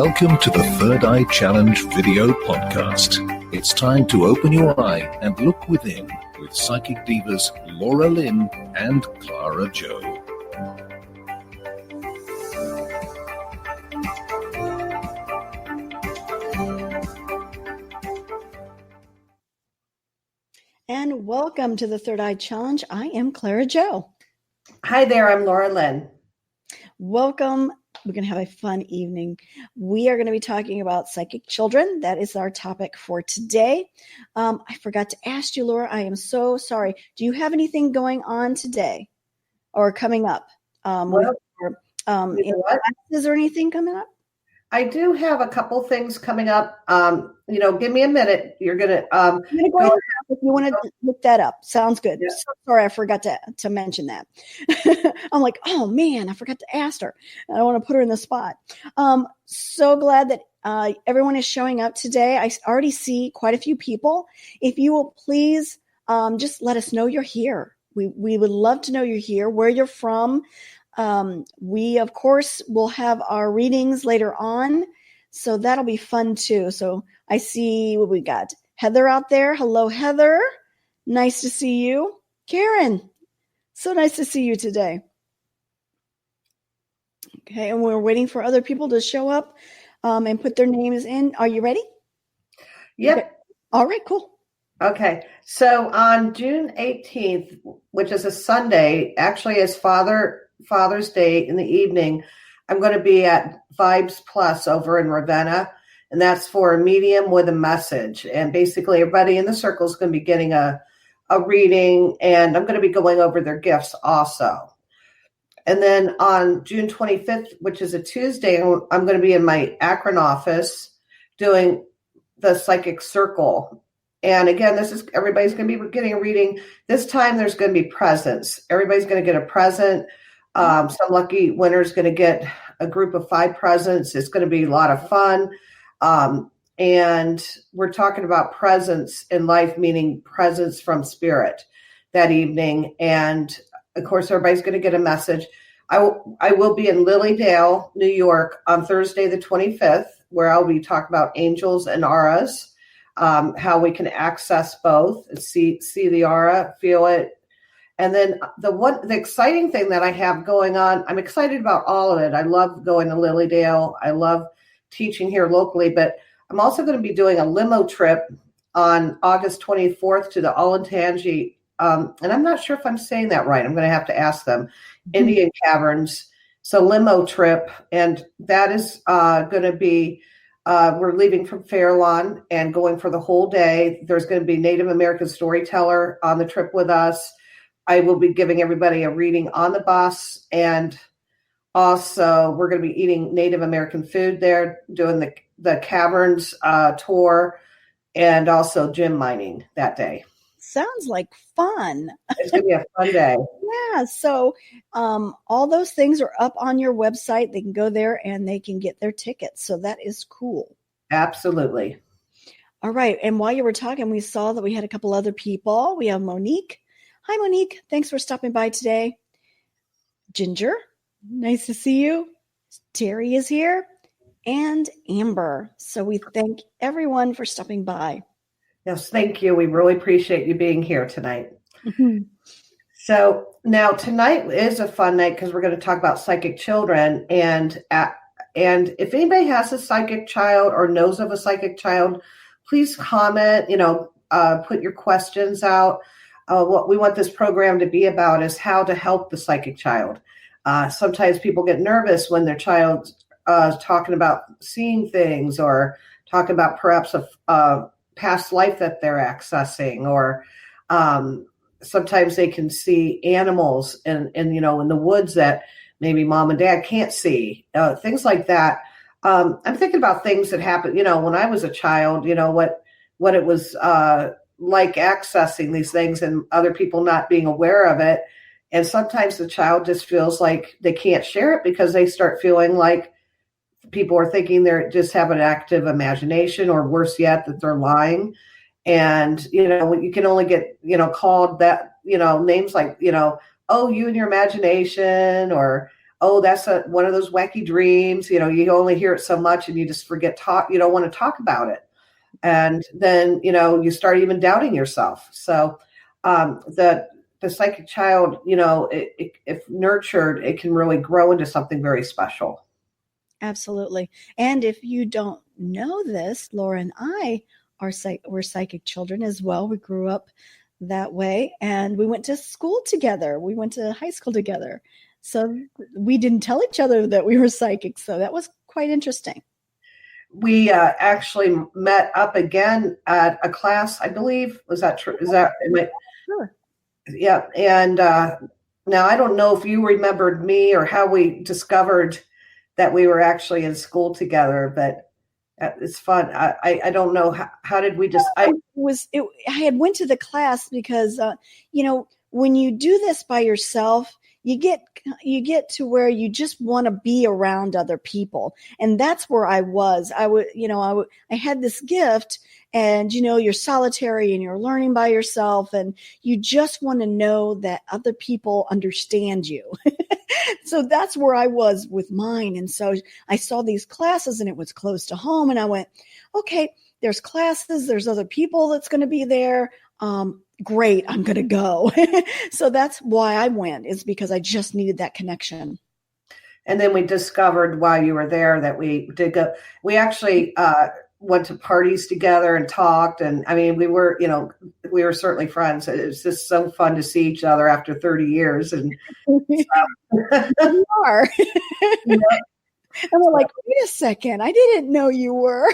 Welcome to the Third Eye Challenge video podcast. It's time to open your eye and look within with Psychic Divas Lyn and Clara Jo. And welcome to the Third Eye Challenge. I am Clara Jo. Hi there, I'm Lyn. Welcome. We're going to have a fun evening. We are going to be talking about psychic children. That is our topic for today. I forgot to ask you, Laura. I am so sorry. Do you have anything going on today or coming up? Classes or anything coming up? I do have a couple things coming up. Give me a minute. You're going to I'm going to go ahead if you want to look that up. Sounds good. Yeah. So sorry, I forgot to mention that. I'm like, oh man, I forgot to ask her. I don't want to put her in the spot. So glad that everyone is showing up today. I already see quite a few people. If you will please just let us know you're here. We would love to know you're here, where you're from. We, of course, will have our readings later on, so that'll be fun too. So I see what we got. Heather out there. Hello, Heather. Nice to see you. Karen, so nice to see you today. Okay, and we're waiting for other people to show up and put their names in. Are you ready? Yep. Okay. All right, cool. Okay, so on June 18th, which is a Sunday, actually is Father's Day in the evening, I'm going to be at Vibes Plus over in Ravenna, and that's for a medium with a message. And basically everybody in the circle is going to be getting a reading, and I'm going to be going over their gifts also. And then on June 25th, which is a Tuesday, I'm going to be in my Akron office doing the Psychic Circle. And again, everybody's going to be getting a reading. This time there's going to be presents. Everybody's going to get a present. Some lucky winner is going to get a group of 5 presents. It's going to be a lot of fun. And we're talking about presence in life, meaning presence from spirit that evening. And of course, everybody's going to get a message. I will be in Lilydale, New York on Thursday, the 25th, where I'll be talking about angels and auras, how we can access both, see the aura, feel it. And then the exciting thing that I have going on, I'm excited about all of it. I love going to Lilydale. I love teaching here locally, but I'm also going to be doing a limo trip on August 24th to the Olentangy, and I'm not sure if I'm saying that right. I'm going to have to ask them. Indian Caverns. So limo trip, and that is going to be, we're leaving from Fairlawn and going for the whole day. There's going to be Native American storyteller on the trip with us. I will be giving everybody a reading on the bus, and also we're going to be eating Native American food there, doing the caverns tour, and also gem mining that day. Sounds like fun. It's going to be a fun day. Yeah, so all those things are up on your website. They can go there and they can get their tickets. So that is cool. Absolutely. All right. And while you were talking, we saw that we had a couple other people. We have Monique. Hi, Monique. Thanks for stopping by today. Ginger, nice to see you. Terry is here. And Amber. So we thank everyone for stopping by. Yes, thank you. We really appreciate you being here tonight. Mm-hmm. So now tonight is a fun night because we're going to talk about psychic children. And if anybody has a psychic child or knows of a psychic child, please comment, put your questions out. What we want this program to be about is how to help the psychic child. Sometimes people get nervous when their child's talking about seeing things or talking about perhaps a past life that they're accessing, or sometimes they can see animals in the woods that maybe mom and dad can't see, things like that. I'm thinking about things that happened, when I was a child, what it was like accessing these things and other people not being aware of it. And sometimes the child just feels like they can't share it because they start feeling like people are thinking they're just have an active imagination, or worse yet, that they're lying. And, you can only get, called that, names like, oh, you and your imagination, or, oh, that's one of those wacky dreams. You only hear it so much and you just forget you don't want to talk about it. And then, you start even doubting yourself. So the psychic child, if nurtured, it can really grow into something very special. Absolutely. And if you don't know this, Laura and I we're psychic children as well. We grew up that way, and we went to school together. We went to high school together. So we didn't tell each other that we were psychic. So that was quite interesting. We actually met up again at a class, I believe. Was that true? Sure. Yeah. And now I don't know if you remembered me or how we discovered that we were actually in school together, but it's fun. I don't know. How did we just, I had went to the class because, when you do this by yourself, you get to where you just want to be around other people. And that's where I was. I had this gift, and, you're solitary and you're learning by yourself, and you just want to know that other people understand you. So that's where I was with mine. And so I saw these classes, and it was close to home. And I went, okay, there's classes, there's other people that's going to be there. Great, I'm going to go. So that's why I went, is because I just needed that connection. And then we discovered while you were there that we did go. We actually went to parties together and talked. And I mean, we were certainly friends. It was just so fun to see each other after 30 years. And we are. Yeah. And we're like, wait a second, I didn't know you were.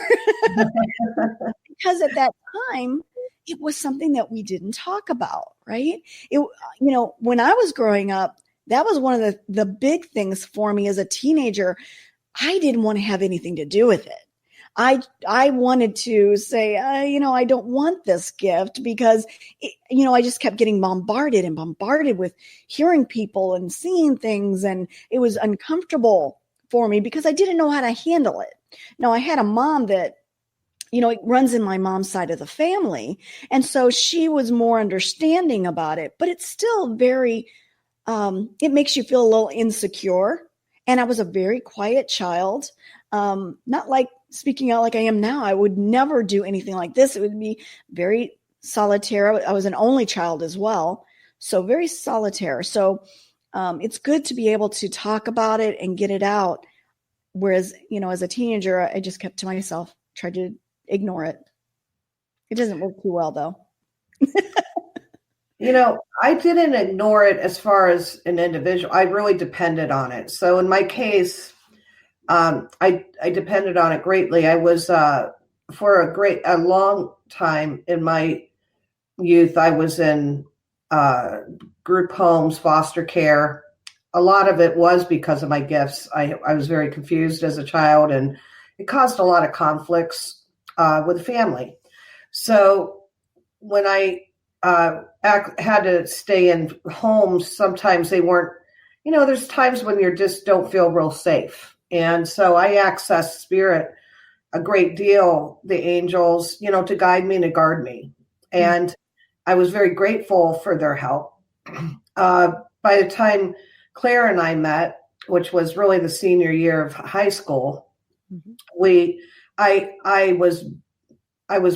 Because at that time, it was something that we didn't talk about, right? When I was growing up, that was one of the big things for me as a teenager. I didn't want to have anything to do with it. I wanted to say, I don't want this gift, because, I just kept getting bombarded with hearing people and seeing things. And it was uncomfortable for me because I didn't know how to handle it. Now, I had a mom that, it runs in my mom's side of the family. And so she was more understanding about it, but it's still very, it makes you feel a little insecure. And I was a very quiet child, not like speaking out like I am now. I would never do anything like this. It would be very solitary. I was an only child as well. So very solitary. So it's good to be able to talk about it and get it out. Whereas, as a teenager, I just kept to myself, tried to ignore it. It doesn't work too well, though. I didn't ignore it as far as an individual. I really depended on it. So in my case, I depended on it greatly. I was, for a long time in my youth, I was in group homes, foster care. A lot of it was because of my gifts. I was very confused as a child, and it caused a lot of conflicts with the family. So when I had to stay in homes, sometimes they weren't, there's times when you just don't feel real safe. And so I access spirit a great deal, the angels, to guide me and to guard me. And I was very grateful for their help. By the time Claire and I met, which was really the senior year of high school, I was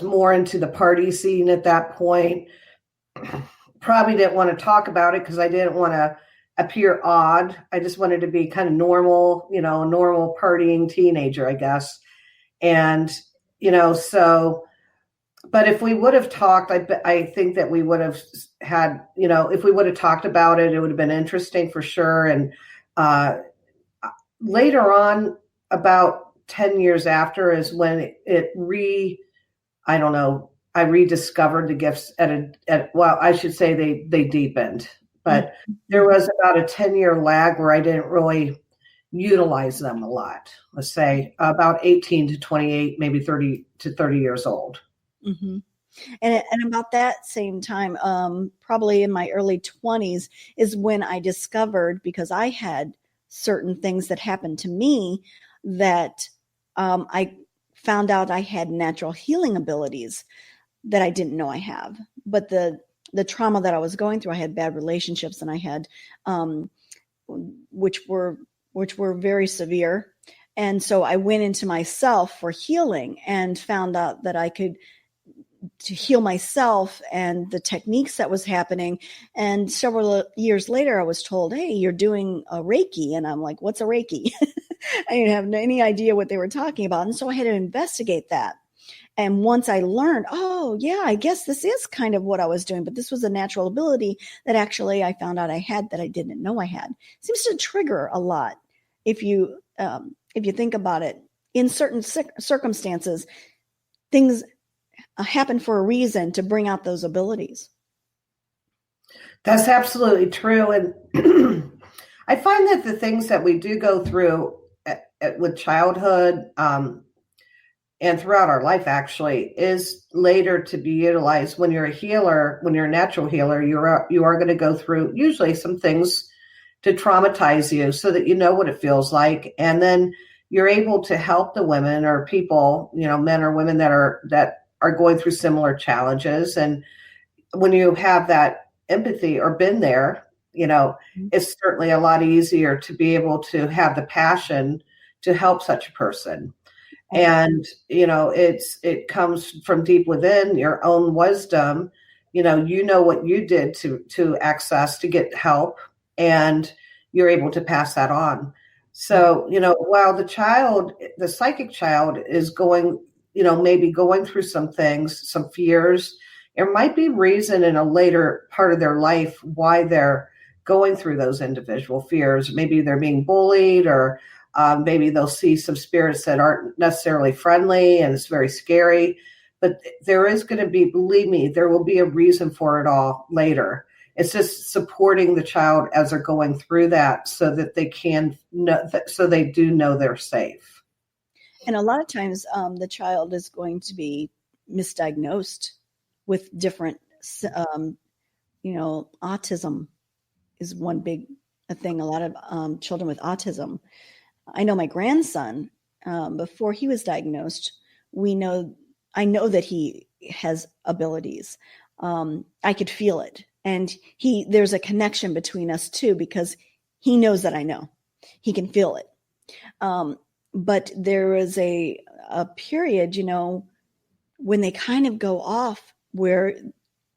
more into the party scene at that point. Probably didn't want to talk about it because I didn't want to appear odd. I just wanted to be kind of normal, a normal partying teenager, I guess. And, but if we would have talked, I think that we would have had, if we would have talked about it, it would have been interesting for sure. And later on, about 10 years after, is when I rediscovered the gifts I should say they deepened, but there was about a 10-year lag where I didn't really utilize them a lot. Let's say about 18 to 28, maybe 30 to 30 years old. Mm-hmm. And about that same time, probably in my early 20s, is when I discovered, because I had certain things that happened to me, that I found out I had natural healing abilities that I didn't know I have. But the trauma that I was going through, I had bad relationships, and I had, which were which were very severe. And so I went into myself for healing and found out that I could to heal myself and the techniques that was happening. And several years later, I was told, hey, you're doing a Reiki. And I'm like, what's a Reiki? I didn't have any idea what they were talking about. And so I had to investigate that. And once I learned, oh, yeah, I guess this is kind of what I was doing, but this was a natural ability that actually I found out I had that I didn't know I had. It seems to trigger a lot if you think about it. In certain circumstances, things happen for a reason to bring out those abilities. That's absolutely true. And I find that the things that we do go through with childhood and throughout our life actually is later to be utilized. When you're a healer, when you're a natural healer, you are going to go through usually some things to traumatize you so that you know what it feels like. And then you're able to help the women or people, men or women that are going through similar challenges. And when you have that empathy or been there, it's certainly a lot easier to be able to have the passion to help such a person. And, it comes from deep within your own wisdom. You know what you did to access, to get help, and you're able to pass that on. So, while the psychic child is going, maybe going through some things, some fears, there might be reason in a later part of their life why they're going through those individual fears. Maybe they're being bullied, or maybe they'll see some spirits that aren't necessarily friendly and it's very scary. But there is going to be, believe me, there will be a reason for it all later. It's just supporting the child as they're going through that so that they can know, so they do know they're safe. And a lot of times the child is going to be misdiagnosed with different, autism is one big thing. A lot of children with autism. I know my grandson, before he was diagnosed, I know that he has abilities. I could feel it. And there's a connection between us too, because he knows that I know. He can feel it. But there is a period, when they kind of go off where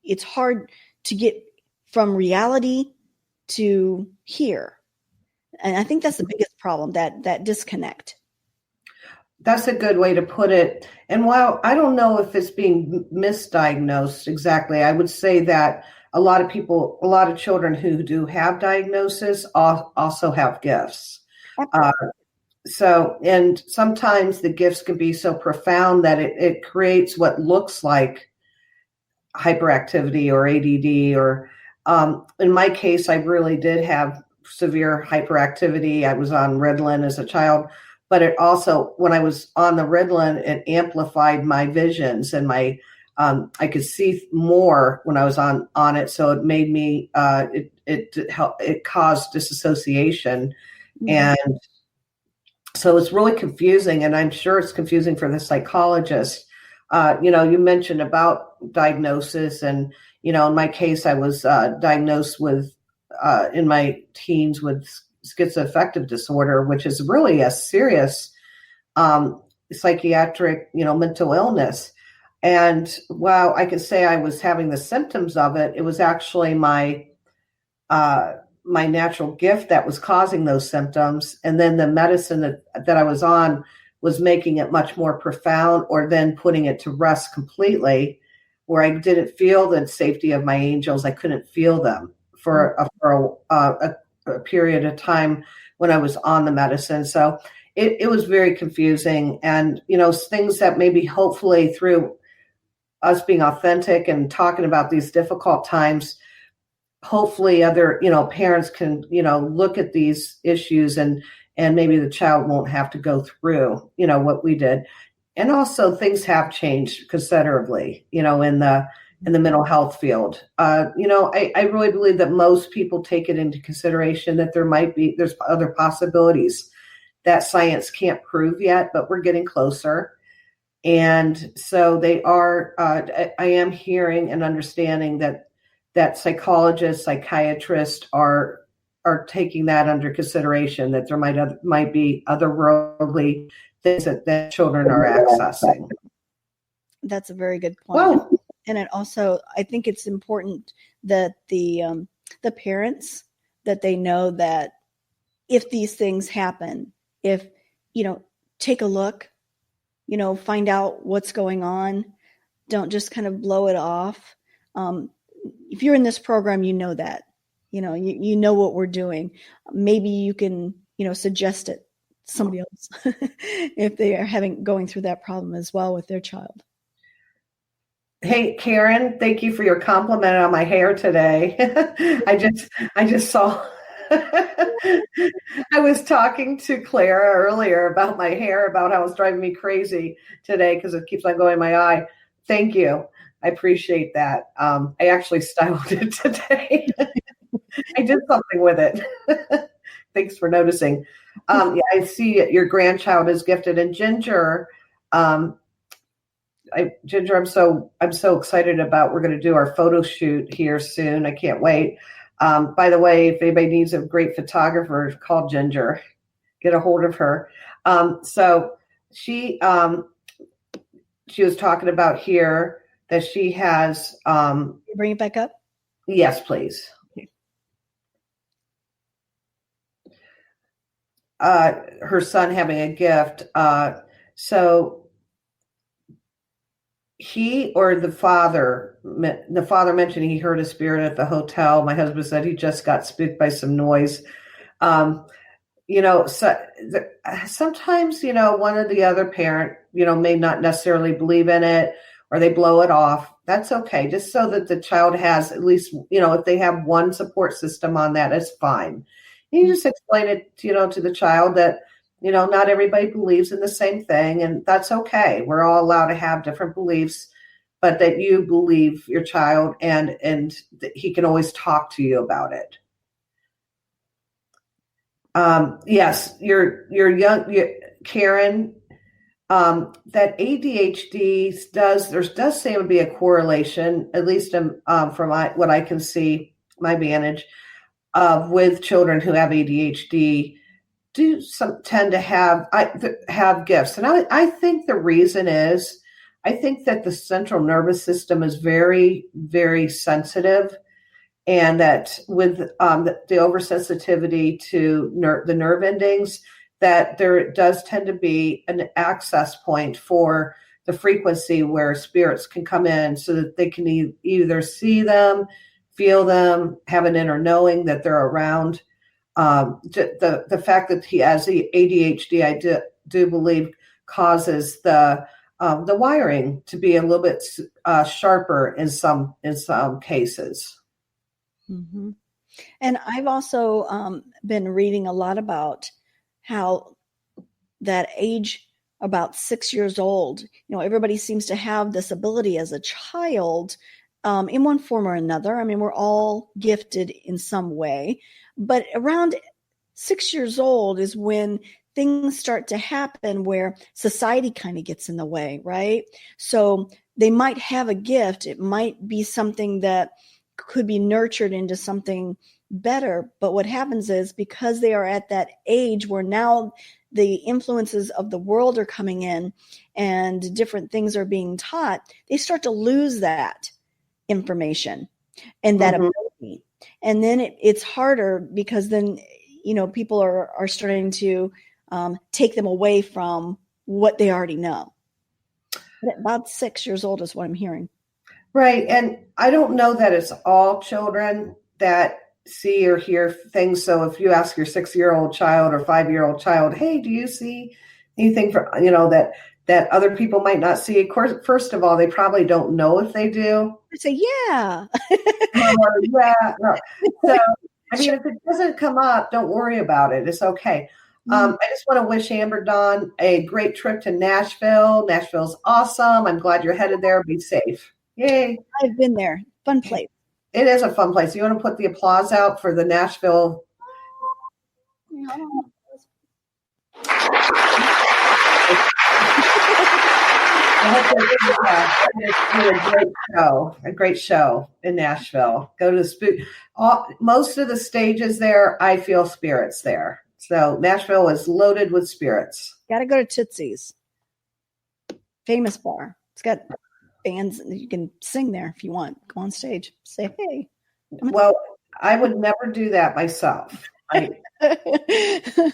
it's hard to get from reality to here. And I think that's the biggest problem, that disconnect. That's a good way to put it. And while I don't know if it's being misdiagnosed exactly, I would say that a lot of children who do have diagnosis also have gifts. And sometimes the gifts can be so profound that it creates what looks like hyperactivity or ADD, or in my case, I really did have severe hyperactivity. I was on Ritalin as a child, but it also, when I was on the Ritalin, it amplified my visions and my I could see more when I was on it. So it made me it caused disassociation. Mm-hmm. And so it's really confusing, and I'm sure it's confusing for the psychologist. You mentioned about diagnosis, and in my case, I was diagnosed with in my teens with schizoaffective disorder, which is really a serious psychiatric, mental illness. And while I could say I was having the symptoms of it, it was actually my natural gift that was causing those symptoms. And then the medicine that I was on was making it much more profound, or then putting it to rest completely, where I didn't feel the safety of my angels. I couldn't feel them for a period of time when I was on the medicine. So it was very confusing. And, things that maybe hopefully through us being authentic and talking about these difficult times, hopefully other, parents can, look at these issues and maybe the child won't have to go through, what we did. And also things have changed considerably, in the mental health field. I really believe that most people take it into consideration that there's other possibilities that science can't prove yet, but we're getting closer. And so they are, I am hearing and understanding that psychologists, psychiatrists are are taking that under consideration, that there might be other worldly things that children are accessing. That's a very good point. Well, And it also, I think it's important that the parents, that they know that if these things happen, if, take a look, find out what's going on. Don't just kind of blow it off. If you're in this program, you know that, you know what we're doing. Maybe you can, suggest it to somebody else if they are going through that problem as well with their child. Hey, Karen, thank you for your compliment on my hair today. I just saw, I was talking to Clara earlier about my hair, about how it's driving me crazy today because it keeps on going in my eye. Thank you. I appreciate that. I actually styled it today. I did something with it. Thanks for noticing. Yeah, I see your grandchild is gifted. And Ginger, Ginger, I'm so excited about. We're going to do our photo shoot here soon. I can't wait. By the way, if anybody needs a great photographer, call Ginger. Get a hold of her. So she was talking about here that she has. Bring it back up. Yes, please. Her son having a gift. So he or the father mentioned he heard a spirit at the hotel. My husband said he just got spooked by some noise. Sometimes, one or the other parent, may not necessarily believe in it, or they blow it off. That's okay. Just so that the child has at least, if they have one support system on that, it's fine. You just explain it, to the child that, not everybody believes in the same thing, and that's okay. We're all allowed to have different beliefs, but that you believe your child and that he can always talk to you about it. Yes, you're young, Karen. That ADHD does seem to be a correlation, at least from what I can see, my vantage, with children who have ADHD. Tend to have gifts. And I think the reason is, I think that the central nervous system is very, very sensitive, and that with the oversensitivity to the nerve endings, that there does tend to be an access point for the frequency where spirits can come in, so that they can either see them, feel them, have an inner knowing that they're around. The fact that he has the ADHD, I do believe, causes the wiring to be a little bit sharper in some cases. Mm-hmm. And I've also been reading a lot about how that age, about 6 years old, everybody seems to have this ability as a child, in one form or another. I mean, we're all gifted in some way. But around 6 years old is when things start to happen where society kind of gets in the way, right? So they might have a gift. It might be something that could be nurtured into something better. But what happens is, because they are at that age where now the influences of the world are coming in and different things are being taught, they start to lose that information and that ability. And then it's harder, because then, people are starting to take them away from what they already know. But at about 6 years old is what I'm hearing. Right. And I don't know that it's all children that see or hear things. So if you ask your 6-year-old child or 5-year-old child, hey, do you see anything that other people might not see? Of course, first of all, they probably don't know if they do. I say, yeah. Yeah. No. So, I mean, if it doesn't come up, don't worry about it. It's okay. I just want to wish Amber Dawn a great trip to Nashville. Nashville's awesome. I'm glad you're headed there. Be safe. Yay. I've been there. Fun place. It is a fun place. You want to put the applause out for the Nashville? A great show in Nashville. Go to the spook. Most of the stages there, I feel spirits there. So Nashville is loaded with spirits. Got to go to Tootsie's. Famous bar. It's got bands. You can sing there if you want. Go on stage. Say, hey. Well, I would never do that myself. It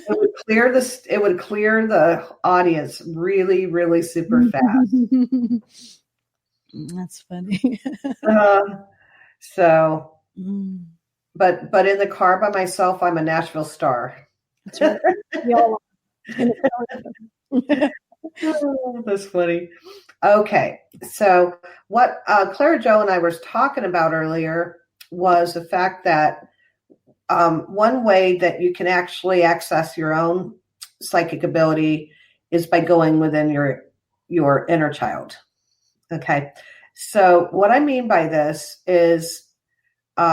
would clear the audience really, really super fast. That's funny. But in the car by myself, I'm a Nashville star. That's right. Oh, that's funny. Okay, so what Clara Jo and I were talking about earlier was the fact that one way that you can actually access your own psychic ability is by going within your inner child. Okay, so what I mean by this is, Nikki,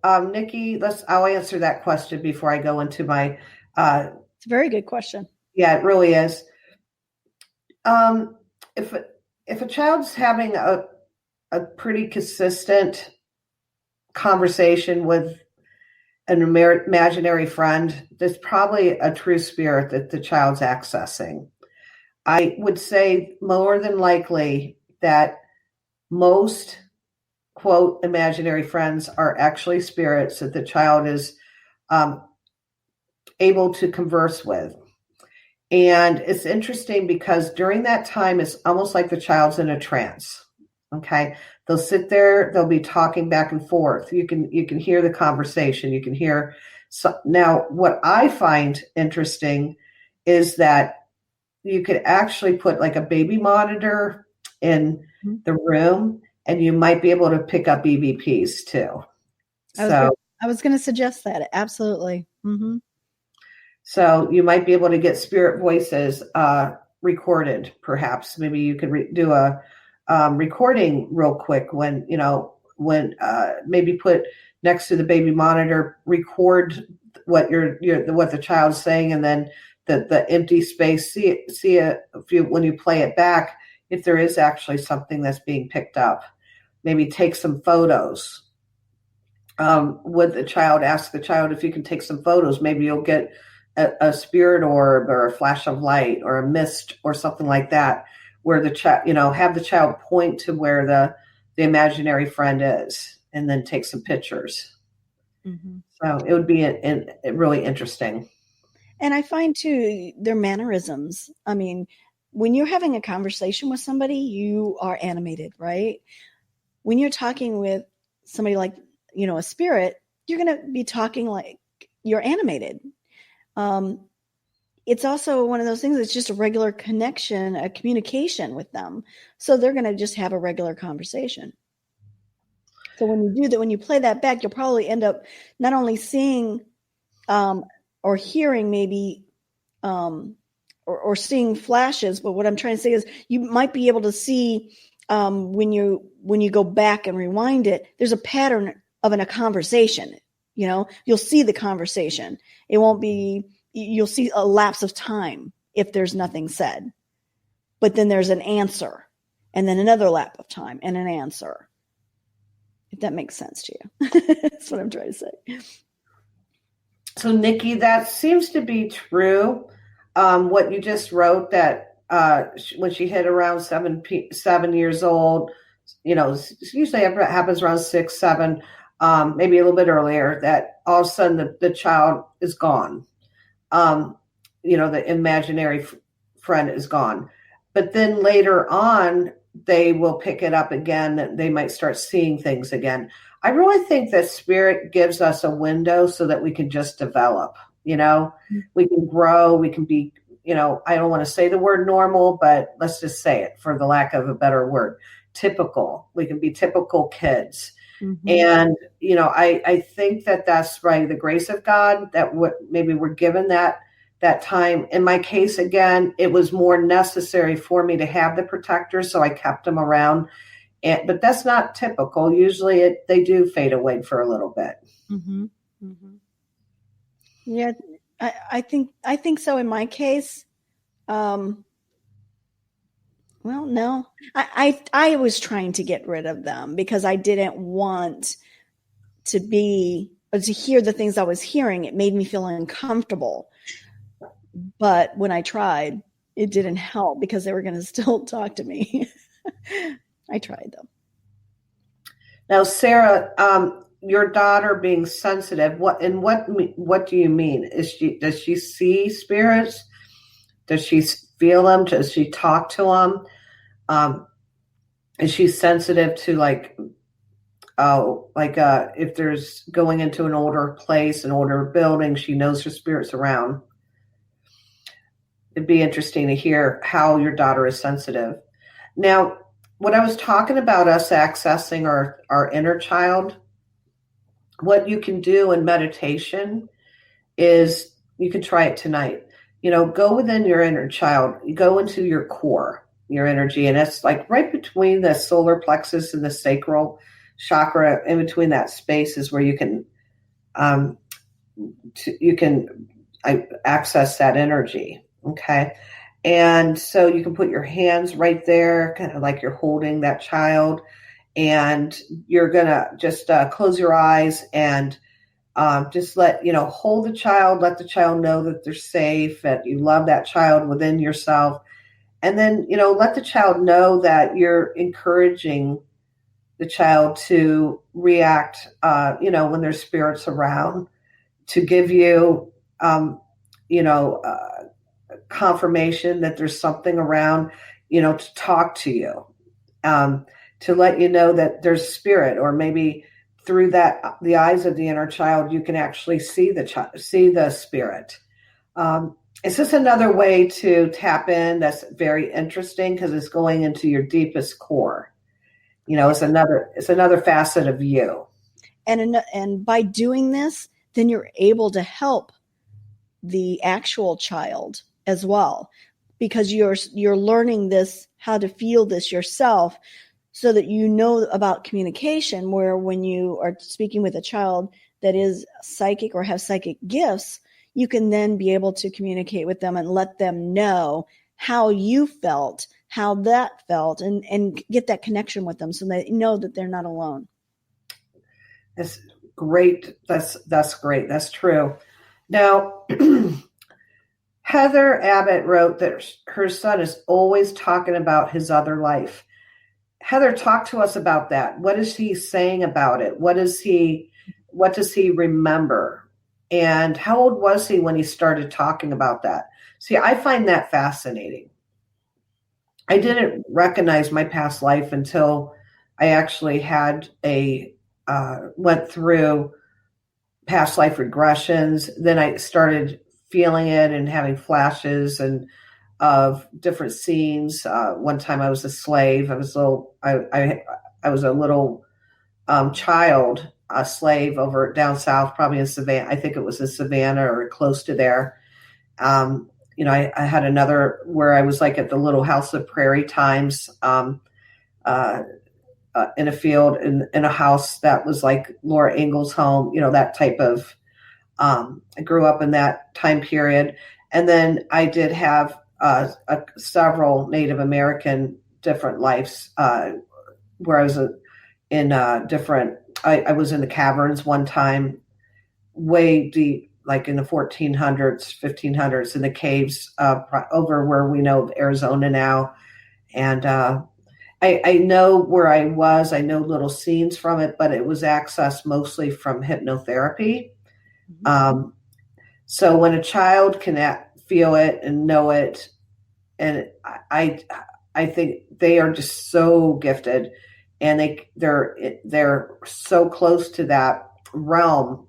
I'll answer that question before I go into my. It's a very good question. Yeah, it really is. If a child's having a pretty consistent conversation with an imaginary friend, there's probably a true spirit that the child's accessing. I would say more than likely that most, quote, imaginary friends are actually spirits that the child is able to converse with. And it's interesting because during that time, it's almost like the child's in a trance. Okay. They'll sit there, they'll be talking back and forth. You can hear the conversation. You can hear. Now, what I find interesting is that you could actually put like a baby monitor in the room and you might be able to pick up EVPs too. I was going to suggest that. Absolutely. Mm-hmm. So you might be able to get spirit voices recorded, perhaps. Maybe you could do a recording real quick when maybe put next to the baby monitor, record what what the child's saying, and then the empty space. See when you play it back, if there is actually something that's being picked up. Maybe take some photos. Would the child ask the child if you can take some photos? Maybe you'll get a spirit orb or a flash of light or a mist or something like that, where the child, have the child point to where the imaginary friend is, and then take some pictures. Mm-hmm. So it would be really interesting. And I find too, their mannerisms. I mean, when you're having a conversation with somebody, you are animated, right? When you're talking with somebody like, a spirit, you're going to be talking like you're animated. It's also one of those things that's just a regular connection, a communication with them. So they're going to just have a regular conversation. So when you do that, when you play that back, you'll probably end up not only seeing or hearing maybe or seeing flashes, but what I'm trying to say is you might be able to see when you go back and rewind it, there's a pattern of a conversation. You'll see the conversation. It won't be, you'll see a lapse of time if there's nothing said, but then there's an answer and then another lap of time and an answer. If that makes sense to you. That's what I'm trying to say. So Nikki, that seems to be true. What you just wrote, that when she hit around 7 years old, usually it happens around 6, 7, maybe a little bit earlier, that all of a sudden the child is gone. The imaginary friend is gone. But then later on, they will pick it up again. They might start seeing things again. I really think that spirit gives us a window so that we can just develop, we can grow, we can be, I don't want to say the word normal, but let's just say it for the lack of a better word, typical. We can be typical kids. Mm-hmm. And, I think that that's right. The grace of God, that maybe we're given that time. In my case, again, it was more necessary for me to have the protectors, so I kept them around. But that's not typical. Usually they do fade away for a little bit. Mm-hmm. Mm-hmm. Yeah, I think so. In my case, Well, no, I was trying to get rid of them because I didn't want to hear the things I was hearing. It made me feel uncomfortable. But when I tried, it didn't help because they were going to still talk to me. I tried though. Now, Sarah, your daughter being sensitive, what do you mean? Does she see spirits? Does she feel them? Does she talk to them? Is she sensitive to if there's going into an older place, an older building, she knows her spirit's around? It'd be interesting to hear how your daughter is sensitive. Now, when I was talking about us accessing our inner child, what you can do in meditation is you can try it tonight. Go within your inner child, go into your core, your energy. And it's like right between the solar plexus and the sacral chakra, in between that space is where you can access that energy. Okay. And so you can put your hands right there, kind of like you're holding that child, and you're going to just close your eyes and just hold the child, let the child know that they're safe, that you love that child within yourself. And then, let the child know that you're encouraging the child to react, when there's spirits around, to give you, confirmation that there's something around, to talk to you, to let you know that there's spirit, or maybe through the eyes of the inner child, you can actually see the spirit. It's just another way to tap in. That's very interesting because it's going into your deepest core. It's another facet of you. And by doing this, then you're able to help the actual child as well, because you're learning this, how to feel this yourself, so that you know about communication, where when you are speaking with a child that is psychic or has psychic gifts, you can then be able to communicate with them and let them know how you felt, how that felt, and get that connection with them so they know that they're not alone. That's great. That's great. That's true. Now, Heather Abbott wrote that her son is always talking about his other life. Heather, talk to us about that. What is he saying about it? What does he remember? And how old was he when he started talking about that? See, I find that fascinating. I didn't recognize my past life until I actually went through past life regressions. Then I started feeling it and having flashes of different scenes. One time I was a slave. I was a little child, a slave over down south, probably in Savannah. I think it was in Savannah or close to there. I had another where I was like at the little house of prairie times, in a field, in a house that was like Laura Ingalls' home, that type of, I grew up in that time period. And then I did have several Native American different lives, where I was in I was in the caverns one time, way deep, like in the 1400s, 1500s, in the caves over where we know of Arizona now. And I know where I was. I know little scenes from it, but it was accessed mostly from hypnotherapy. Mm-hmm. So when a child can feel it and know it, and I think they are just so gifted, and they're so close to that realm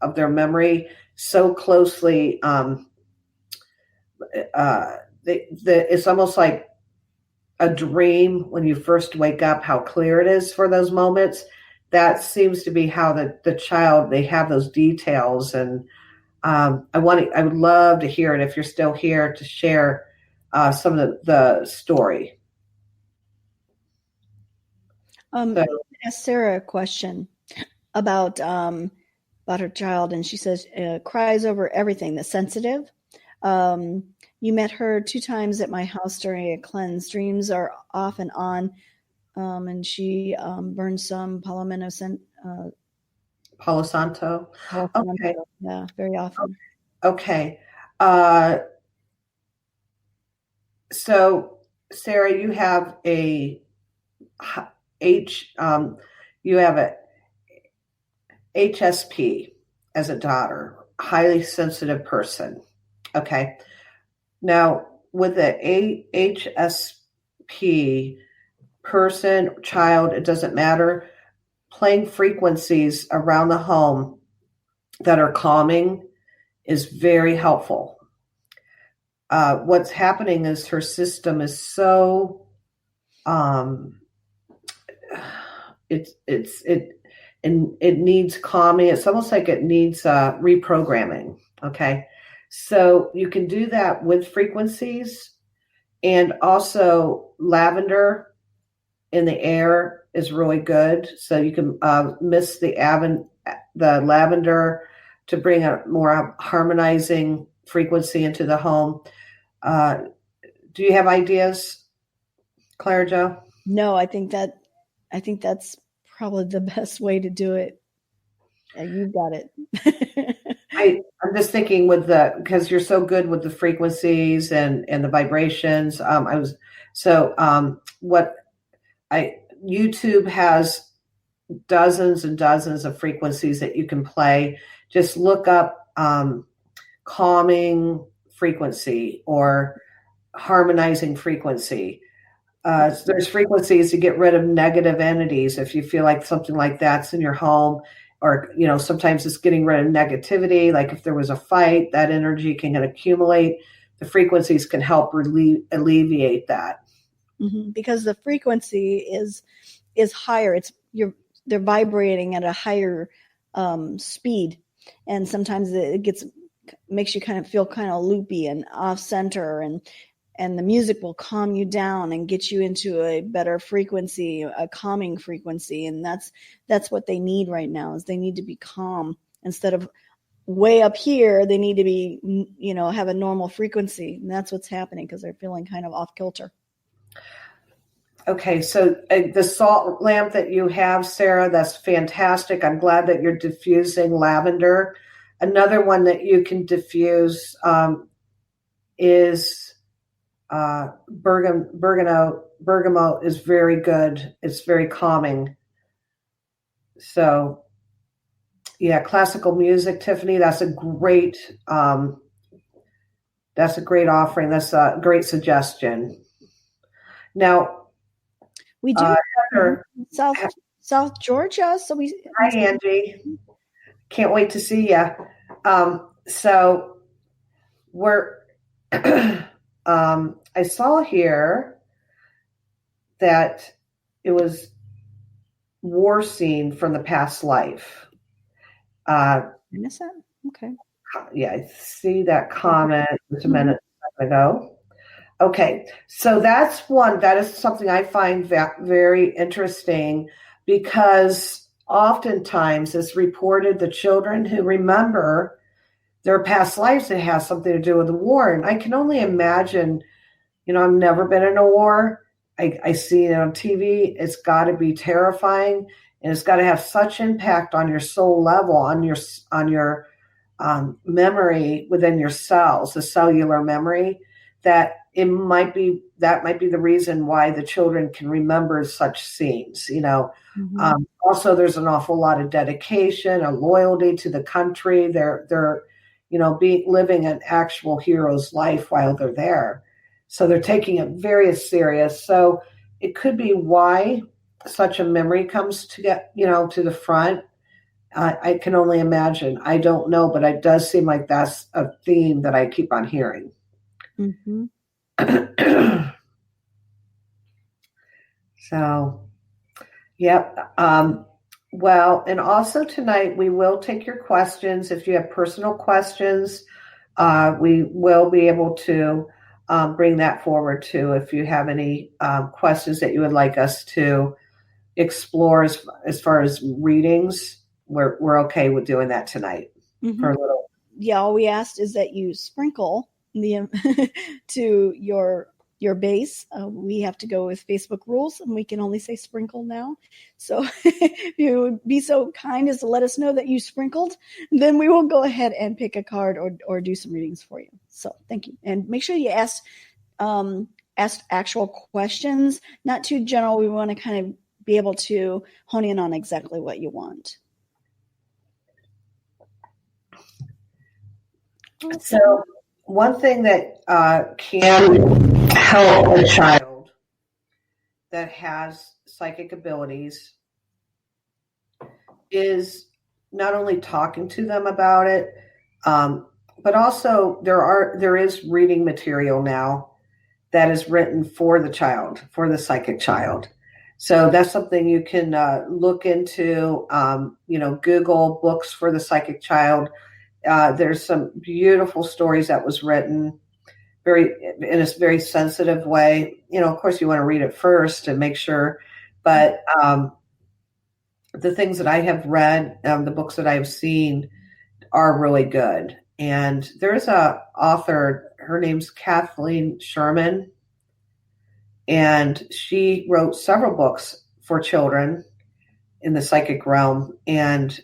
of their memory, so closely. It's almost like a dream when you first wake up, how clear it is for those moments. That seems to be how the child, they have those details. And I would love to hear it, if you're still here, to share some of the story. I asked Sarah a question about her child, and she says cries over everything that's sensitive. You met her 2 times at my house during a cleanse. Dreams are off and on, and she burned some Palo Santo. Okay. Yeah, very often. Okay. So, Sarah, you have a HSP as a daughter, highly sensitive person. Okay. Now, with the HSP person, child, it doesn't matter, playing frequencies around the home that are calming is very helpful. What's happening is her system is so it needs calming. It's almost like it needs reprogramming. Okay, so you can do that with frequencies, and also lavender in the air is really good. So you can mist the lavender to bring a more harmonizing frequency into the home. Do you have ideas, Clara Jo? No, I think that's probably the best way to do it. Yeah, you got it. I'm just thinking because you're so good with the frequencies and the vibrations. YouTube has dozens and dozens of frequencies that you can play. Just look up calming frequency or harmonizing frequency. There's frequencies to get rid of negative entities. If you feel like something like that's in your home, or, sometimes it's getting rid of negativity. Like if there was a fight, that energy can accumulate. The frequencies can help alleviate that. Mm-hmm. Because the frequency is higher. They're vibrating at a higher speed, and sometimes it makes you kind of feel kind of loopy and off center, and the music will calm you down and get you into a better frequency, a calming frequency. And that's what they need right now, is they need to be calm instead of way up here. They need to be, have a normal frequency. And that's what's happening because they're feeling kind of off kilter. Okay. So the salt lamp that you have, Sarah, that's fantastic. I'm glad that you're diffusing lavender. Another one that you can diffuse is bergamot is very good. It's very calming. So yeah, classical music, Tiffany, that's a great offering. That's a great suggestion. Now we do Heather, South Georgia. So hi Angie. Can't wait to see you. So we're I saw here that it was war scene from the past life. Innocent? Okay. Yeah, I see that comment just a minute ago. Okay, so that's one. That is something I find very interesting, because oftentimes it's reported the children who remember their past lives, it has something to do with the war. And I can only imagine, I've never been in a war. I see it on TV. It's got to be terrifying, and it's got to have such impact on your soul level, on your memory within your cells, the cellular memory, that might be the reason why the children can remember such scenes. Mm-hmm. Also, there's an awful lot of dedication, a loyalty to the country. They're living an actual hero's life while they're there. So they're taking it very serious. So it could be why such a memory comes to the front. I can only imagine. I don't know, but it does seem like that's a theme that I keep on hearing. Mm-hmm. So, yep. Well, and also tonight we will take your questions. If you have personal questions, we will be able to bring that forward too. If you have any questions that you would like us to explore as far as readings, we're okay with doing that tonight. Mm-hmm. For a little. Yeah, all we asked is that you sprinkle, the to your base. We have to go with Facebook rules, and we can only say sprinkle now. So if you would be so kind as to let us know that you sprinkled, then we will go ahead and pick a card or do some readings for you. So thank you. And make sure you ask actual questions, not too general. We want to kind of be able to hone in on exactly what you want. So one thing that can help a child that has psychic abilities is not only talking to them about it, but also there is reading material now that is written for the child, for the psychic child. So that's something you can look into, Google books for the psychic child. There's some beautiful stories that was written in a very sensitive way. Of course you want to read it first and make sure, but the things that I have read, the books that I have seen are really good. And there's a author, her name's Kathleen Sherman, and she wrote several books for children in the psychic realm. And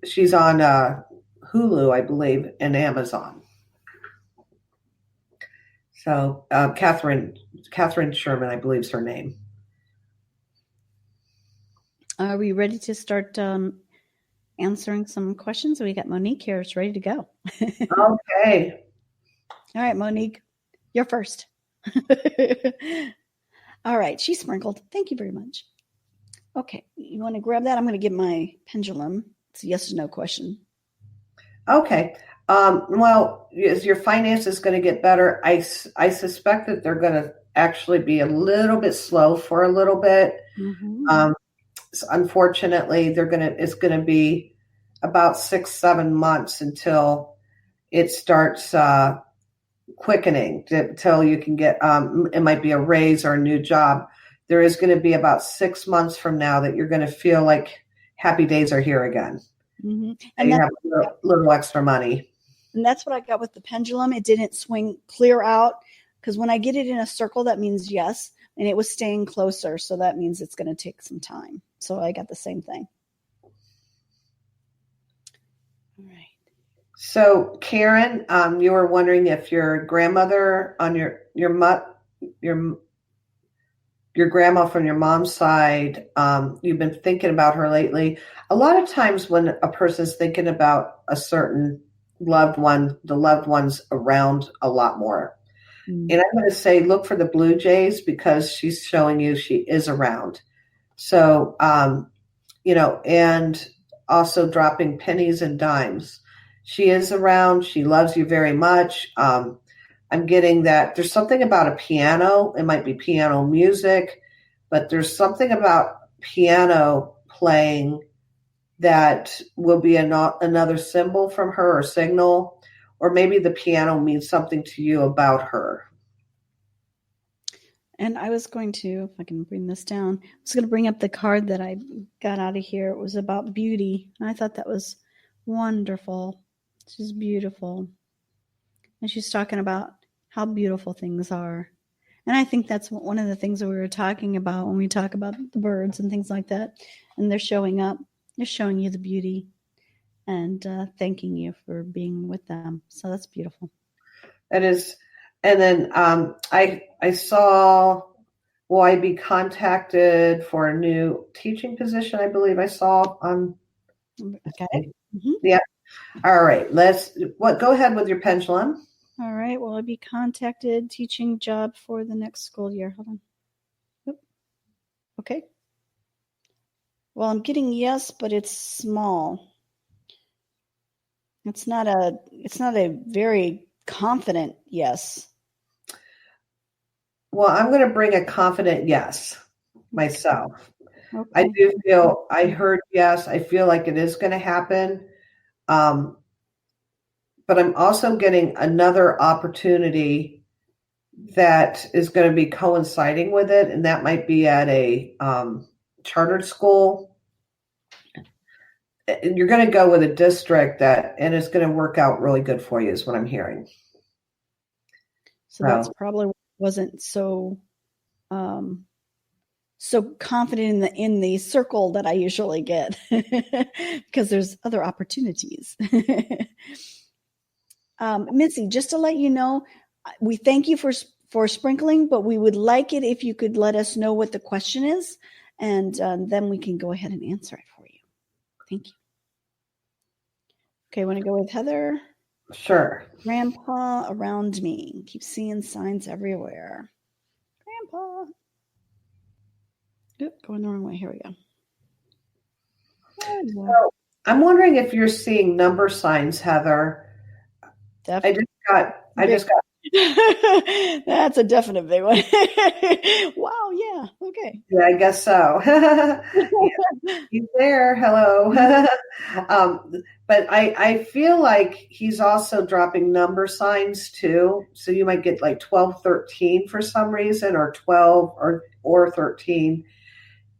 she's on Hulu, I believe, and Amazon. So Catherine Sherman, I believe is her name. Are we ready to start answering some questions? We got Monique here. It's ready to go. Okay. All right, Monique, you're first. All right, she sprinkled. Thank you very much. Okay, you want to grab that? I'm going to get my pendulum. It's a yes or no question. Okay. Well, as your finances is going to get better, I suspect that they're going to actually be a little bit slow for a little bit. Mm-hmm. Unfortunately, it's going to be about 6-7 months until it starts quickening, until you can get, it might be a raise or a new job. There is going to be about 6 months from now that you're going to feel like happy days are here again. Mm-hmm. And you have a little extra money. And that's what I got with the pendulum. It didn't swing clear out, because when I get it in a circle, that means yes. And it was staying closer. So that means it's going to take some time. So I got the same thing. All right. So Karen, you were wondering if your grandmother on your grandma from your mom's side, you've been thinking about her lately. A lot of times when a person's thinking about a certain loved one, the loved one's around a lot more. Mm-hmm. And I'm going to say, look for the blue jays, because she's showing you she is around. So, and also dropping pennies and dimes. She is around. She loves you very much. I'm getting that there's something about a piano. It might be piano music, but there's something about piano playing that will be another symbol from her, or signal, or maybe the piano means something to you about her. And I was going to, if I can bring this down, I was going to bring up the card that I got out of here. It was about beauty. And I thought that was wonderful. She's beautiful. And she's talking about how beautiful things are. And I think that's one of the things that we were talking about when we talk about the birds and things like that. And they're showing up. They're showing you the beauty and thanking you for being with them. So that's beautiful. That is. And then I saw, will I be contacted for a new teaching position? I believe I saw on. Okay. Mm-hmm. Yeah. All right. Go ahead with your pendulum. All right. Will I be contacted teaching job for the next school year? Hold on. Oop. Okay. Well, I'm getting yes, but it's small. It's not a very confident yes. Well, I'm going to bring a confident yes myself. Okay. I do feel, I heard yes. I feel like it is going to happen. But I'm also getting another opportunity that is going to be coinciding with it. And that might be at a chartered school. You're going to go with a district and it's going to work out really good for you, is what I'm hearing. So that's probably wasn't so so confident in the circle that I usually get because there's other opportunities. Mitzi, just to let you know, we thank you for sprinkling, but we would like it if you could let us know what the question is, and then we can go ahead and answer it for you. Thank you. Okay, want to go with Heather? Sure. Grandpa around me. Keep seeing signs everywhere. Grandpa. Oop, going the wrong way. Here we go. So I'm wondering if you're seeing number signs, Heather. Definitely. I just got. That's a definite big one. Wow. Yeah. Okay. Yeah, I guess so. Yeah, he's there. Hello. But I feel like he's also dropping number signs too. So you might get like 12, 13 for some reason, or 12 or 13.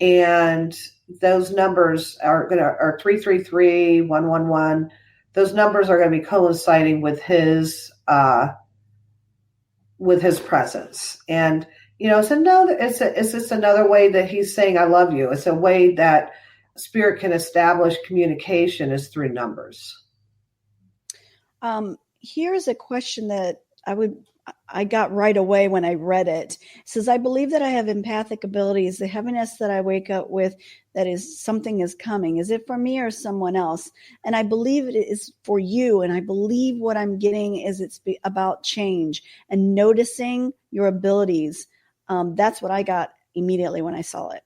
And those numbers are 333, 111. Those numbers are going to be coinciding with his presence. And it's just another way that he's saying I love you. It's a way that spirit can establish communication is through numbers. Here's a question that I got right away when I read it. It says, I believe that I have empathic abilities. The heaviness that I wake up with, that is something is coming. Is it for me or someone else? And I believe it is for you. And I believe what I'm getting is it's about change and noticing your abilities. That's what I got immediately when I saw it.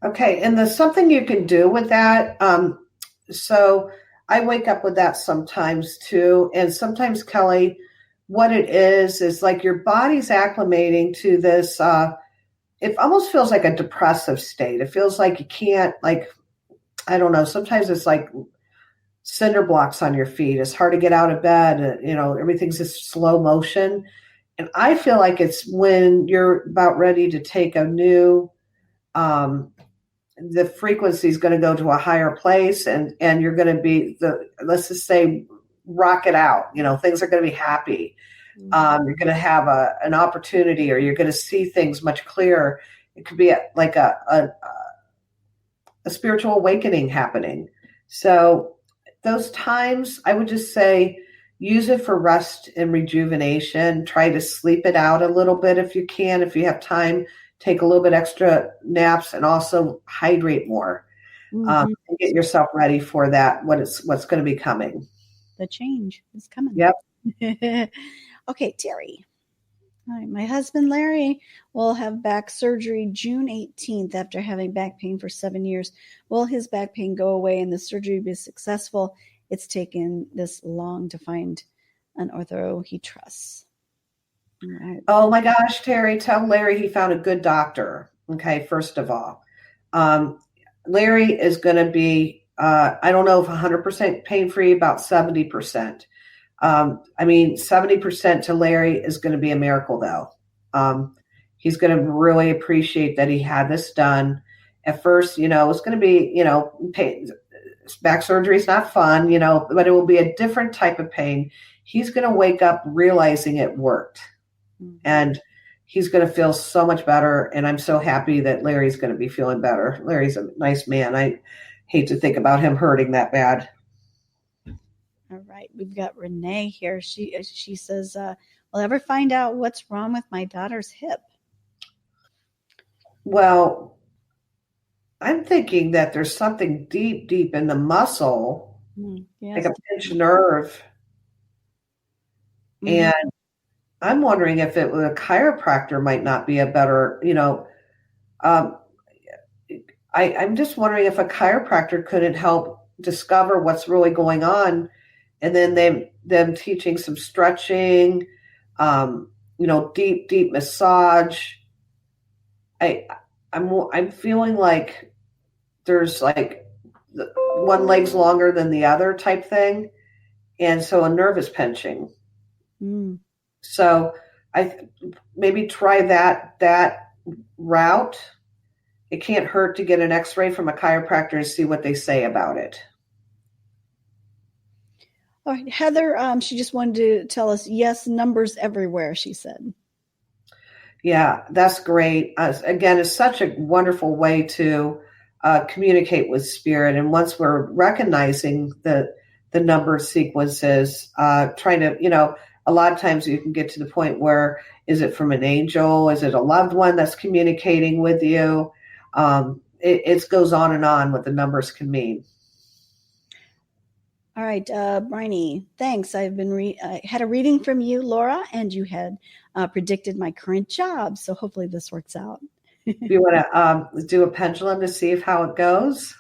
Okay. And there's something you can do with that. So I wake up with that sometimes too. And sometimes, Kelly, what it is like your body's acclimating to this. It almost feels like a depressive state. It feels like you can't, I don't know. Sometimes it's like cinder blocks on your feet. It's hard to get out of bed. Everything's just slow motion. And I feel like it's when you're about ready to take a new, the frequency is going to go to a higher place, and you're going to be let's just say, rock it out. Things are going to be happy. Mm-hmm. You're going to have an opportunity, or you're going to see things much clearer. It could be like a spiritual awakening happening. So those times, I would just say, use it for rest and rejuvenation. Try to sleep it out a little bit if you can. If you have time, take a little bit extra naps, and also hydrate more. Mm-hmm. And get yourself ready for that. What's going to be coming. The change is coming. Yep. Okay, Terry. All right, my husband Larry will have back surgery June 18th after having back pain for 7 years. Will his back pain go away and the surgery be successful? It's taken this long to find an ortho he trusts. Right. Oh my gosh, Terry, tell Larry he found a good doctor. Okay, first of all. Larry is going to be, I don't know if 100% pain-free, about 70%. 70% to Larry is going to be a miracle, though. He's going to really appreciate that he had this done. At first, it's going to be, pain. Back surgery is not fun, but it will be a different type of pain. He's going to wake up realizing it worked. Mm-hmm. And he's going to feel so much better. And I'm so happy that Larry's going to be feeling better. Larry's a nice man. I hate to think about him hurting that bad. All right. We've got Renee here. She says, will ever find out what's wrong with my daughter's hip? Well, I'm thinking that there's something deep, deep in the muscle, like a pinched nerve. Mm-hmm. And I'm wondering if a chiropractor might not be a better, I'm just wondering if a chiropractor couldn't help discover what's really going on. And then them teaching some stretching, deep, deep massage. I'm feeling like there's like one leg's longer than the other type thing. And so a nerve is pinching. Mm. So I maybe try that route. It can't hurt to get an x-ray from a chiropractor and see what they say about it. All right, Heather, she just wanted to tell us, yes, numbers everywhere, she said. Yeah, that's great. Again, it's such a wonderful way to communicate with spirit. And once we're recognizing the number sequences, trying to, a lot of times you can get to the point where, is it from an angel? Is it a loved one that's communicating with you? It goes on and on what the numbers can mean. All right, Bryony, thanks. I've been had a reading from you, Laura, and you had predicted my current job. So hopefully this works out. Do you want to do a pendulum to see how it goes?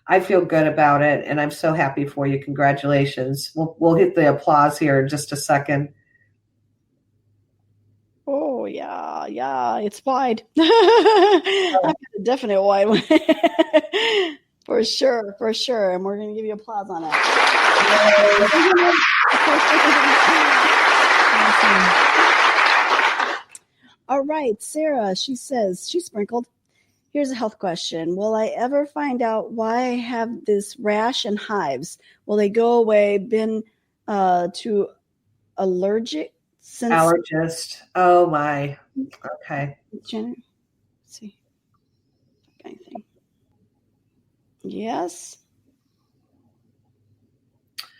I feel good about it, and I'm so happy for you. Congratulations. We'll hit the applause here in just a second. Oh, yeah, it's wide. I got a definite wide one. For sure. And we're going to give you applause on it. Awesome. All right, Sarah, she says, she sprinkled. Here's a health question. Will I ever find out why I have this rash and hives? Will they go away? Been to allergic? Allergist. Oh, my. Okay. Jenna, let's see. Anything. Yes.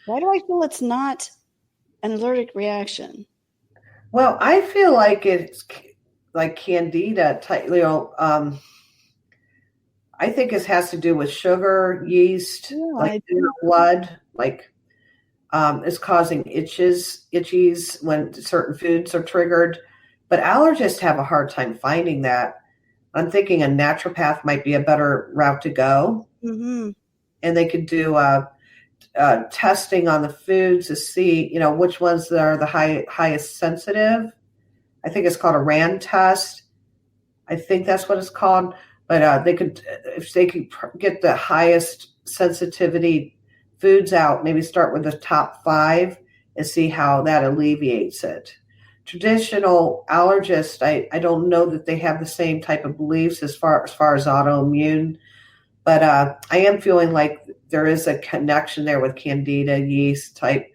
Why do I feel it's not an allergic reaction? Well, I feel like it's like candida type, I think it has to do with sugar, yeast, like in your blood, like it's causing itchies when certain foods are triggered. But allergists have a hard time finding that. I'm thinking a naturopath might be a better route to go. Mm-hmm. And they could do testing on the foods to see, which ones are the highest sensitive. I think it's called a RAND test. I think that's what it's called. But if they could get the highest sensitivity foods out, maybe start with the top 5 and see how that alleviates it. Traditional allergists, I don't know that they have the same type of beliefs as far as autoimmune, but I am feeling like there is a connection there with candida yeast type,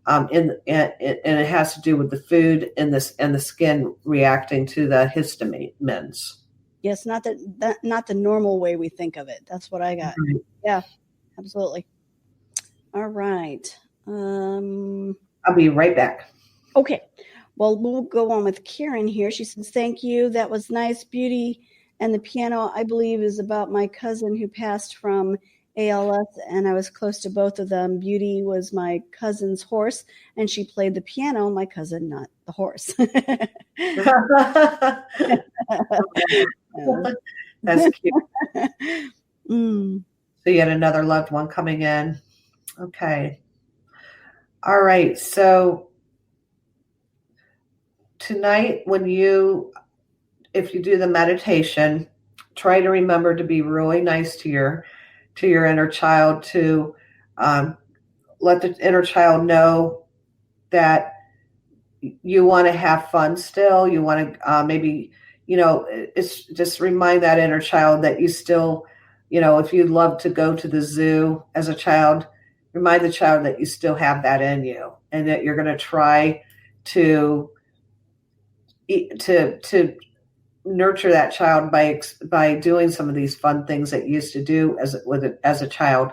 and it has to do with the food and the skin reacting to the histamines. Yes, not the normal way we think of it. That's what I got. Right. Yeah, absolutely. All right. I'll be right back. Okay. Well, we'll go on with Karen here. She says, thank you. That was nice. Beauty and the piano, I believe, is about my cousin who passed from ALS, and I was close to both of them. Beauty was my cousin's horse, and she played the piano, my cousin, not the horse. That's cute. So you had another loved one coming in. Okay. All right. So tonight, if you do the meditation, try to remember to be really nice to your inner child, to let the inner child know that you want to have fun still. You want to maybe, it's just remind that inner child that you still, if you love to go to the zoo as a child, remind the child that you still have that in you, and that you're going to try to nurture that child by doing some of these fun things that you used to do as a child.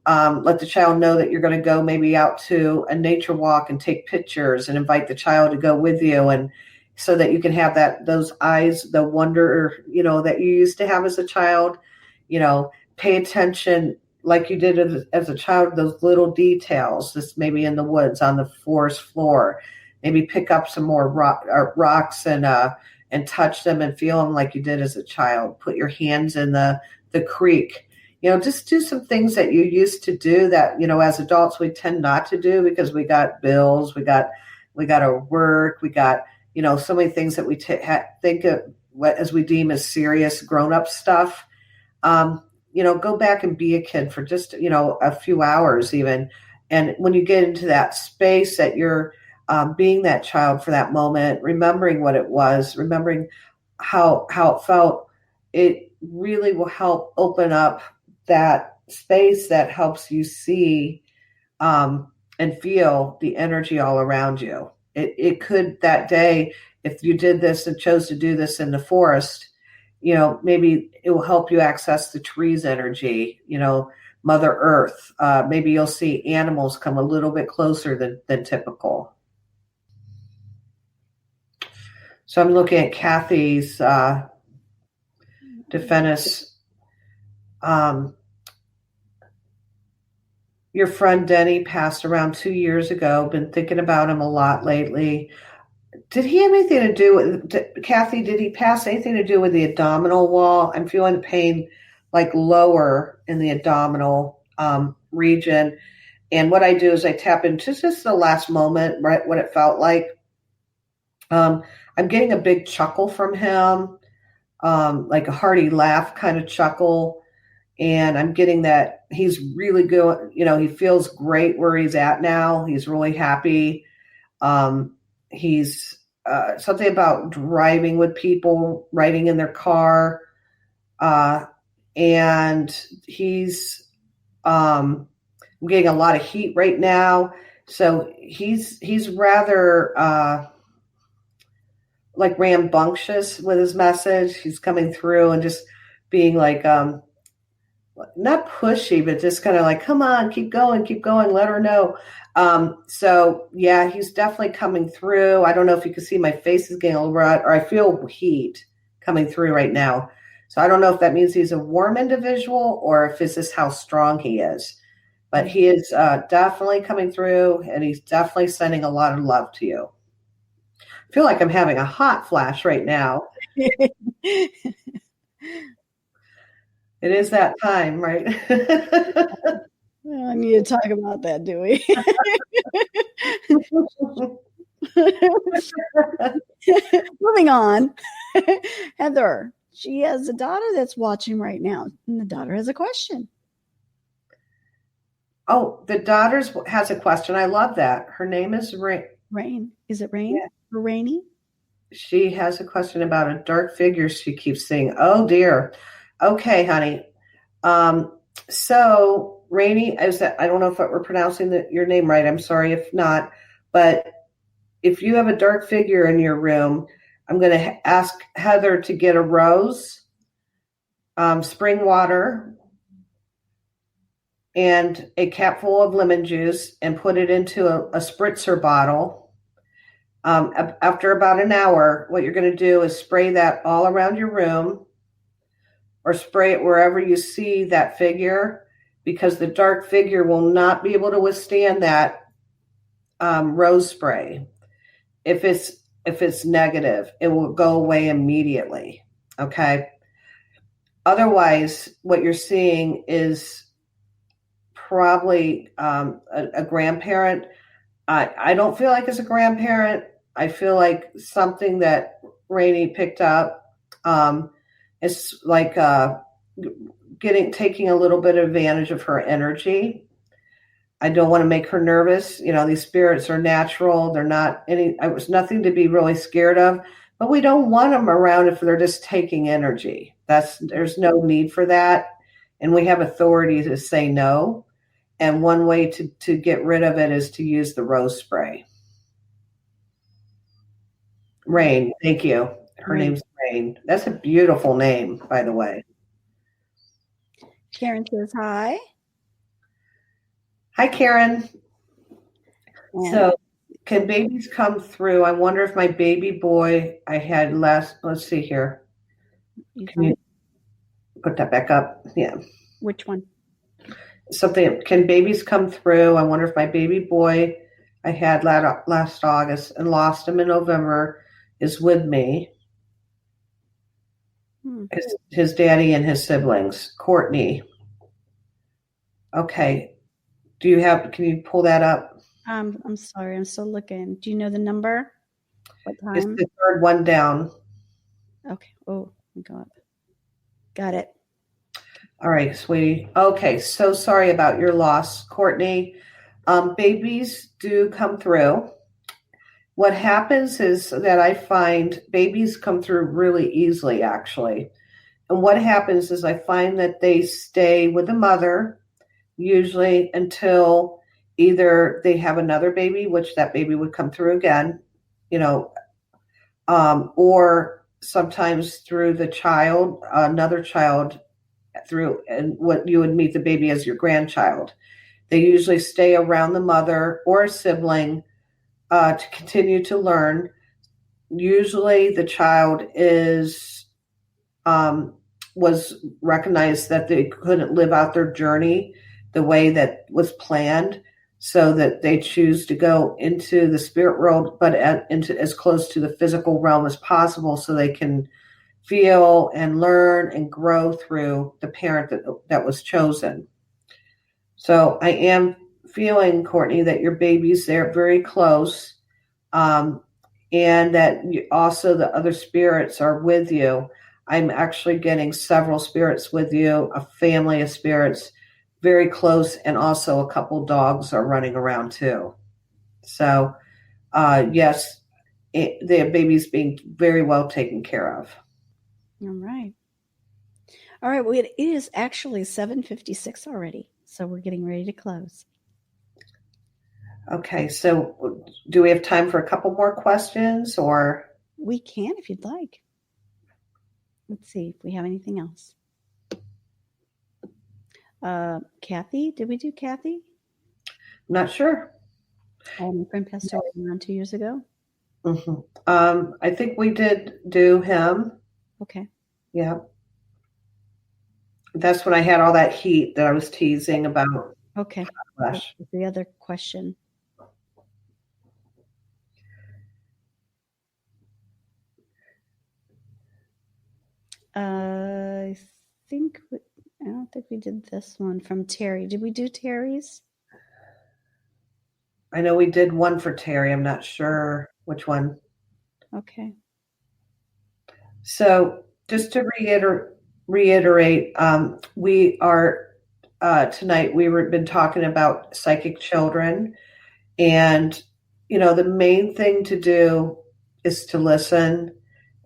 Let the child know that you're going to go maybe out to a nature walk and take pictures, and invite the child to go with you, and so that you can have those eyes, the wonder, that you used to have as a child. Pay attention like you did as a child, those little details, this maybe in the woods on the forest floor. Maybe pick up some more rocks and touch them and feel them like you did as a child. Put your hands in the creek. Just do some things that you used to do that, as adults we tend not to do because we got bills, we got our work, we got, so many things that we think of as we deem as serious grown-up stuff. Go back and be a kid for just, a few hours even. And when you get into that space that you're being that child for that moment, remembering what it was, remembering how it felt, it really will help open up that space that helps you see and and feel the energy all around you. It could that day, if you did this and chose to do this in the forest, maybe it will help you access the trees energy, Mother Earth. Maybe you'll see animals come a little bit closer than typical. So I'm looking at Kathy's Defennis. Your friend Denny passed around 2 years ago. Been thinking about him a lot lately. Did he have anything to do with, Kathy, did he pass anything to do with the abdominal wall? I'm feeling the pain like lower in the abdominal region. And what I do is I tap into just the last moment, right, what it felt like. I'm getting a big chuckle from him, like a hearty laugh kind of chuckle. And I'm getting that he's really good. He feels great where he's at now. He's really happy. He's something about driving with people, riding in their car. And he's getting a lot of heat right now. So he's rather like rambunctious with his message. He's coming through and just being like, not pushy, but just kind of like, come on, keep going, let her know. So yeah, he's definitely coming through. I don't know if you can see my face is getting a little red, or I feel heat coming through right now. So I don't know if that means he's a warm individual or if this is how strong he is. But he is definitely coming through, and he's definitely sending a lot of love to you. I feel like I'm having a hot flash right now. It is that time, right? Well, I need to talk about that, do we? Moving on. Heather, she has a daughter that's watching right now, and the daughter has a question. Oh, the daughter has a question. I love that. Her name is Rain. Is it Rain? Yeah. Or Rainy? She has a question about a dark figure she keeps seeing. Oh, dear. Okay, honey. So Rainy, I don't know if we're pronouncing your name right. I'm sorry if not. But if you have a dark figure in your room, I'm going to ask Heather to get a rose, spring water, and a cap full of lemon juice, and put it into a spritzer bottle. After about an hour, what you're going to do is spray that all around your room, or spray it wherever you see that figure, because the dark figure will not be able to withstand that rose spray. If it's negative, it will go away immediately. Okay. Otherwise, what you're seeing is probably a grandparent. I don't feel like it's a grandparent. I feel like something that Rainey picked up. It's like taking a little bit of advantage of her energy. I don't want to make her nervous. These spirits are natural. They're not it was nothing to be really scared of, but we don't want them around if they're just taking energy. There's no need for that. And we have authority to say no. And one way to get rid of it is to use the rose spray. Rain, thank you. Her name's Rain. That's a beautiful name, by the way. Karen says hi. Hi, Karen. Yeah. So can babies come through? I wonder if my baby boy I had let's see here. Can you put that back up? Yeah. Which one? Can babies come through? I wonder if my baby boy I had last August and lost him in November is with me. His daddy and his siblings. Courtney. Okay. Can you pull that up? I'm sorry. I'm still looking. Do you know the number? What time? It's the third one down. Okay. Oh, my God. Got it. All right, sweetie. Okay. So sorry about your loss, Courtney. Babies do come through. What happens is that I find babies come through really easily, actually. And what happens is I find that they stay with the mother, usually until either they have another baby, which that baby would come through again, or sometimes through the child, another child through, and what you would meet the baby as your grandchild. They usually stay around the mother or a sibling to continue to learn. Usually the child was recognized that they couldn't live out their journey the way that was planned, so that they choose to go into the spirit world, but into as close to the physical realm as possible, so they can feel and learn and grow through the parent that was chosen. So I am feeling, Courtney, that your baby's there very close, and that also the other spirits are with you. I'm actually getting several spirits with you, a family of spirits very close, and also a couple dogs are running around too. So, yes, the baby's being very well taken care of. All right. Well, it is actually 7:56 already, so we're getting ready to close. Okay, so do we have time for a couple more questions, or? We can if you'd like. Let's see if we have anything else. Kathy, did we do Kathy? I'm not sure. My friend passed away around 2 years ago. Mm-hmm. I think we did do him. Okay. Yeah. That's when I had all that heat that I was teasing about. Okay. That's the other question. I don't think we did this one from Terry. Did we do Terry's? I know we did one for Terry. I'm not sure which one. Okay. So just to reiterate, we are tonight, we've been talking about psychic children, and the main thing to do is to listen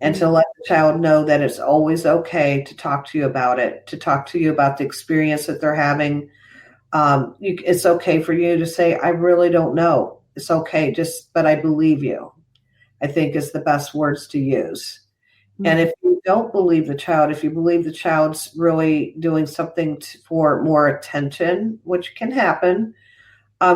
and to let the child know that it's always okay to talk to you about it, to talk to you about the experience that they're having. It's okay for you to say, I really don't know. It's okay, but I believe you, I think is the best words to use. Mm-hmm. And if you don't believe the child, if you believe the child's really doing something for more attention, which can happen,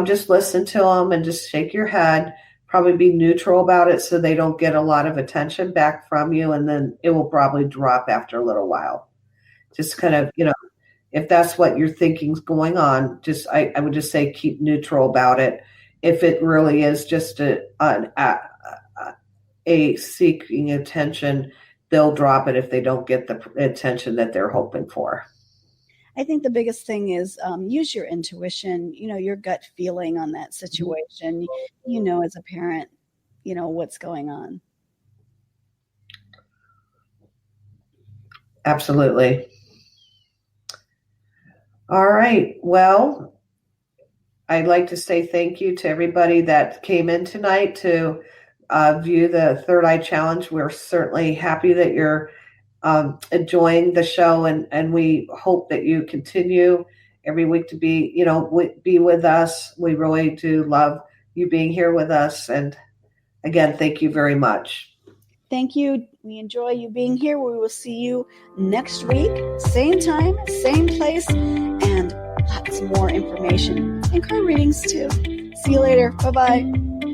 just listen to them and just shake your head. Probably be neutral about it so they don't get a lot of attention back from you, and then it will probably drop after a little while. Just kind of, if that's what you're thinking is going on, I would just say keep neutral about it. If it really is just a seeking attention, they'll drop it if they don't get the attention that they're hoping for. I think the biggest thing is use your intuition, your gut feeling on that situation. As a parent, what's going on. Absolutely. All right. Well, I'd like to say thank you to everybody that came in tonight to view the Third Eye Challenge. We're certainly happy that you're enjoying the show, and we hope that you continue every week to be with us. We really do love you being here with us, and again, thank you very much. Thank you. We enjoy you being here. We will see you next week, same time, same place, and lots more information and card readings too. See you later. Bye-bye.